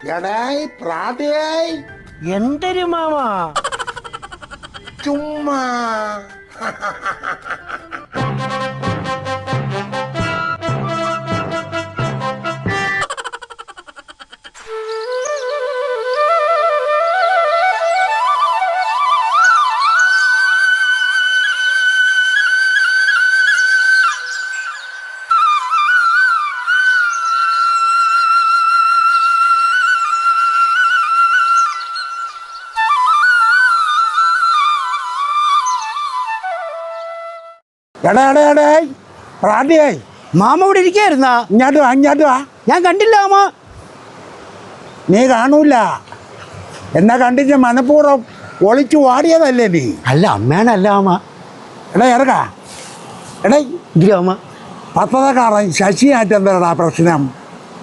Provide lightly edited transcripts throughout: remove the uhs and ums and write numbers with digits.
എടായി പ്രാതയായി എന്തൊരു മാമാ ചുമ്മാ എടേ പ്രാതിയായി മാമ ഇവിടെ ഇരിക്കായിരുന്നാ? ഇങ്ങോട്ട് വാ ഞാൻ കണ്ടില്ല മാമ. നീ കാണൂല എന്നെ കണ്ടിട്ട് മനഃപൂർവ്വം ഒളിച്ചു വാടിയതല്ലേ നീ? അല്ല അമ്മേനല്ല മാമ. ഇറക്കാ എടേ ഇതില്ല മാമ. പത്രക്കാരൻ ശശിയായിട്ട് എന്താ പ്രശ്നം?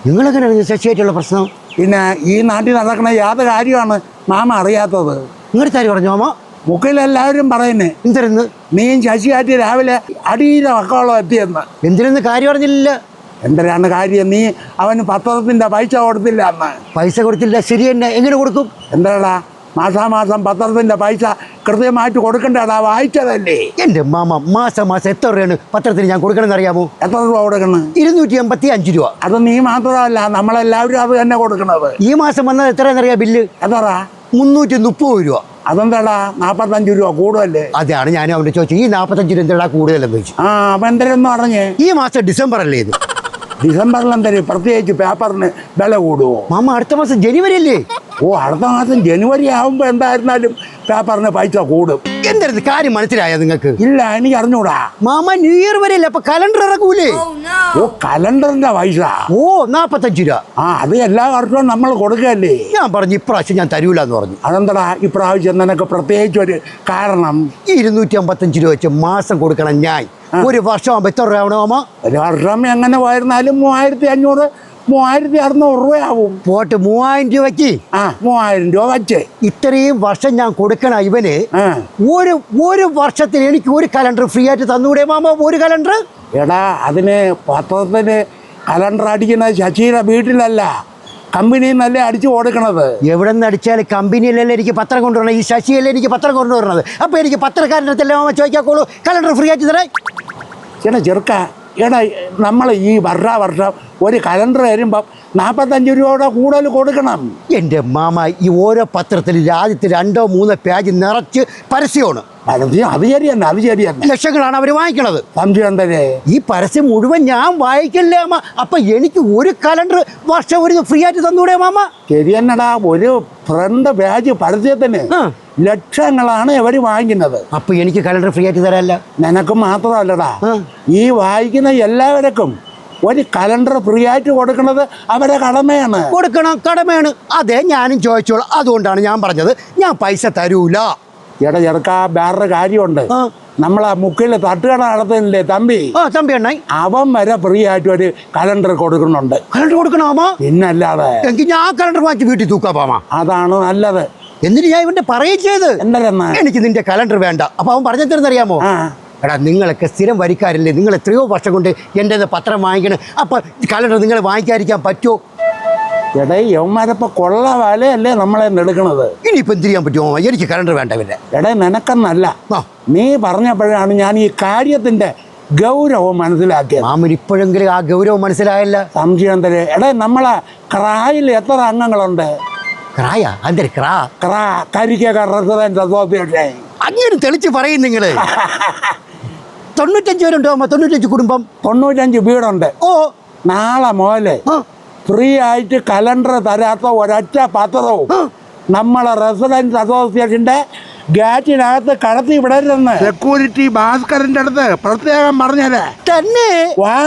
നിങ്ങളെങ്ങനെ ശശിയായിട്ടുള്ള പ്രശ്നം? പിന്നെ ഈ നാട്ടിൽ നടക്കുന്ന യാതൊരു കാര്യമാണ് മാമ അറിയാത്തത്. നിങ്ങളുടെ കാര്യം പറഞ്ഞു മാമ. മുക്കിലെല്ലാവരും പറയുന്നേ എന്തിരുന്ന് നീയും ശശിയായിട്ട് രാവിലെ അടിയിലെ വക്കോളം എത്തിയെന്ന്. എന്തിനെന്ന് കാര്യം പറഞ്ഞില്ല. എന്തിനാണ് കാര്യം? നീ അവന് പത്രത്തിൻ്റെ പൈസ കൊടുത്തില്ല അന്ന്. പൈസ കൊടുത്തില്ല. ശരി തന്നെ. എങ്ങനെ കൊടുക്കും? എന്താടാ മാസാമാസം പത്രത്തിൻ്റെ പൈസ കൃത്യമായിട്ട് കൊടുക്കണ്ടടാ, വായിച്ചതല്ലേ? എൻ്റെ മാമ മാസം എത്ര രൂപയാണ് പത്രത്തിന് ഞാൻ കൊടുക്കണമെന്ന് അറിയാമോ? എത്ര രൂപ കൊടുക്കണം? 285 രൂപ. അത് നീ മാത്രമല്ല, നമ്മളെല്ലാവരും അത് തന്നെ കൊടുക്കണത്. ഈ മാസം വന്നത് എത്രയാണെന്നറിയാം ബില്ല്? എത്ര? 330 രൂപ. അതെന്താടാ 45 രൂപ കൂടുതലല്ലേ? അതാണ് ഞാൻ അവൻ്റെ ചോദിച്ചത്. ഈ 45 രൂപ എന്താ കൂടുതലെന്ന് ചോദിച്ചു. അപ്പം എന്തെന്ന് പറഞ്ഞേ? ഈ മാസം ഡിസംബർ അല്ലേ ഇത്? ഡിസംബറിൽ എന്തെങ്കിലും പ്രത്യേകിച്ച് പേപ്പറിന് വില കൂടുമോ? മാമ അടുത്ത മാസം ജനുവരി അല്ലേ? ഓ, അടുത്ത മാസം ജനുവരി ആകുമ്പോൾ എന്തായിരുന്നാലും പേപ്പറിന് പൈസ കൂടും. എന്തായിരുന്നു കാര്യം മനസ്സിലായോ നിങ്ങൾക്ക്? ഇല്ല, എനിക്ക് അറിഞ്ഞൂടാ. മാമ ന്യൂ ഇയർ വരെ അല്ലേ, അപ്പൊ കലണ്ടർ ഇറക്കൂലേ? ഓ, കലണ്ടറിന്റെ പൈസ. ഓ 45 രൂപ. അത് എല്ലാ വർഷവും നമ്മൾ കൊടുക്കല്ലേ? ഞാൻ പറഞ്ഞു ഇപ്രാവശ്യം ഞാൻ തരൂല എന്ന് പറഞ്ഞു. അതെന്താടാ ഇപ്രാവശ്യം നിനക്ക് പ്രത്യേകിച്ച് ഒരു കാരണം? ഈ 255 രൂപ വെച്ച് മാസം കൊടുക്കണം ഞാൻ. ഒരു വർഷം ആകുമ്പോ എത്ര രൂപ ആവണോ മാമ? ഒരു വർഷം എങ്ങനെ പോയിരുന്നാലും 3500 3600 രൂപയാവും. പോട്ട് 3000 രൂപയ്ക്ക് 3000 രൂപ വെച്ച് ഇത്രയും വർഷം ഞാൻ കൊടുക്കണം ഇവന്. ഒരു വർഷത്തിന് എനിക്ക് ഒരു കലണ്ടർ ഫ്രീ ആയിട്ട് തന്നൂടെ മാമ? ഒരു കലണ്ടർ. എടാ, അതിന് പത്രത്തിന് കലണ്ടർ അടിക്കുന്നത് ശശിയുടെ വീട്ടിലല്ല, കമ്പനിയിൽ നിന്നല്ലേ അടിച്ചു കൊടുക്കണത്. എവിടെ നിന്ന് അടിച്ചാൽ കമ്പനിയിലല്ലേ എനിക്ക് പത്രം കൊണ്ടുവരണം. ഈ ശശിയല്ലേ എനിക്ക് പത്രം കൊണ്ടുവരണത്. അപ്പൊ എനിക്ക് പത്രക്കാരൻ്റെ അടുത്തല്ലേ മാമ ചോദിക്കാക്കോളൂ കലണ്ടർ ഫ്രീ ആയിട്ട് തരാൻ. ചേട്ടാ ചെറുക്ക, എടാ നമ്മൾ ഈ വർഷം ഒരു കലണ്ടർ വരുമ്പം 45 രൂപയുടെ കൂടുതൽ കൊടുക്കണം. എൻ്റെ മാമ ഈ ഓരോ പത്രത്തിലും ആദ്യത്തെ 2-3 പേജ് നിറച്ച് പരസ്യമാണ്. അത് ശരിയല്ല, അത് ശരിയല്ല. ലക്ഷങ്ങളാണ് അവർ വാങ്ങിക്കണത്. സംശയം തന്നെ. ഈ പരസ്യം മുഴുവൻ ഞാൻ വായിക്കല്ലേ മാമ? അപ്പൊ എനിക്ക് ഒരു കലണ്ടർ വർഷം ഒരു ഫ്രീ ആയിട്ട് തന്നൂടെ മാമ? ശരി തന്നെടാ, ഒരു ഫ്രണ്ട് പേജ് പരസ്യത്തിന് ലക്ഷങ്ങളാണ് ഇവര് വാങ്ങിക്കുന്നത്. അപ്പൊ എനിക്ക് കലണ്ടർ ഫ്രീ ആയിട്ട് തരാല്ല? നിനക്ക് മാത്രമല്ലടാ, ഈ വായിക്കുന്ന എല്ലാവർക്കും ഒരു കലണ്ടർ ഫ്രീ ആയിട്ട് കൊടുക്കുന്നത് അവരുടെ കടമയാണ്. കൊടുക്കണം, കടമയാണ്. അതെ ഞാനും ചോദിച്ചോളാം. അതുകൊണ്ടാണ് ഞാൻ പറഞ്ഞത് ഞാൻ പൈസ തരൂല. എടാ ചെറുക്ക, വേറൊരു കാര്യമുണ്ട്. നമ്മളെ മുക്കിൽ തട്ടുകട നടത്തുന്നില്ലേ തമ്പി? തമ്പി അണ്ണായി, അവൻ വരെ ഫ്രീ ആയിട്ട് ഒരു കലണ്ടർ കൊടുക്കുന്നുണ്ട്. കലണ്ടർ കൊടുക്കണോമാ? പിന്നല്ലാതെ. എങ്കിൽ ഞാൻ കലണ്ടർ വാങ്ങിച്ച് വീട്ടിൽ തൂക്കാമാ. അതാണ് നല്ലത്. എന്നിട്ട് ഞാൻ ഇവന്റെ പറയുകയും ചെയ്ത് എന്താ എനിക്ക് നിന്റെ കലണ്ടർ വേണ്ട. അപ്പൊ അവൻ പറഞ്ഞു തരുന്നറിയാമോ? എടാ നിങ്ങളൊക്കെ സ്ഥിരം വരിക്കാരില്ലേ, നിങ്ങൾ എത്രയോ വർഷം കൊണ്ട് എൻ്റെ പത്രം വാങ്ങിക്കണം. അപ്പൊ കലണ്ടർ നിങ്ങൾ വാങ്ങിക്കാതിരിക്കാൻ പറ്റുമോ? എടാ യവന്മാരപ്പോൾ കൊള്ള വിലയല്ലേ നമ്മളെ എടുക്കണത്. ഇനിയിപ്പോൾ എന്ത് ചെയ്യാൻ പറ്റുമോ? എനിക്ക് കലണ്ടർ വേണ്ട. പിന്നെ എടാ നിനക്കെന്നല്ല, നീ പറഞ്ഞപ്പോഴാണ് ഞാൻ ഈ കാര്യത്തിന്റെ ഗൗരവം മനസ്സിലാക്കിയത്. മാമൻ ഇപ്പോഴെങ്കിലും ആ ഗൗരവം മനസ്സിലായല്ല? സംശയം തരേ. എടാ നമ്മളെ ക്രായിൽ എത്ര അംഗങ്ങളുണ്ട്? ക്രായ അന്തര ക്രാ കരിക്ക റെസിഡൻസ് അസോസിയേഷൻ. അങ്ങനെ തെളിച്ച് പറയും നിങ്ങള്. 95 പേരുണ്ടോ? 95 കുടുംബം, 95 വീടുണ്ട്. ഓ, നാളെ മുതല് ഫ്രീ ആയിട്ട് കലണ്ടർ തരാത്ത ഒരൊറ്റ പത്രവും നമ്മളെ റെസിഡൻസ് അസോസിയേഷന്റെ ഗേറ്റിനകത്ത് കടത്തി വിടരുതെന്ന് സെക്യൂരിറ്റി ഭാസ്കരന്റെ അടുത്ത് പ്രത്യേകം പറഞ്ഞത് തന്നെ. വാ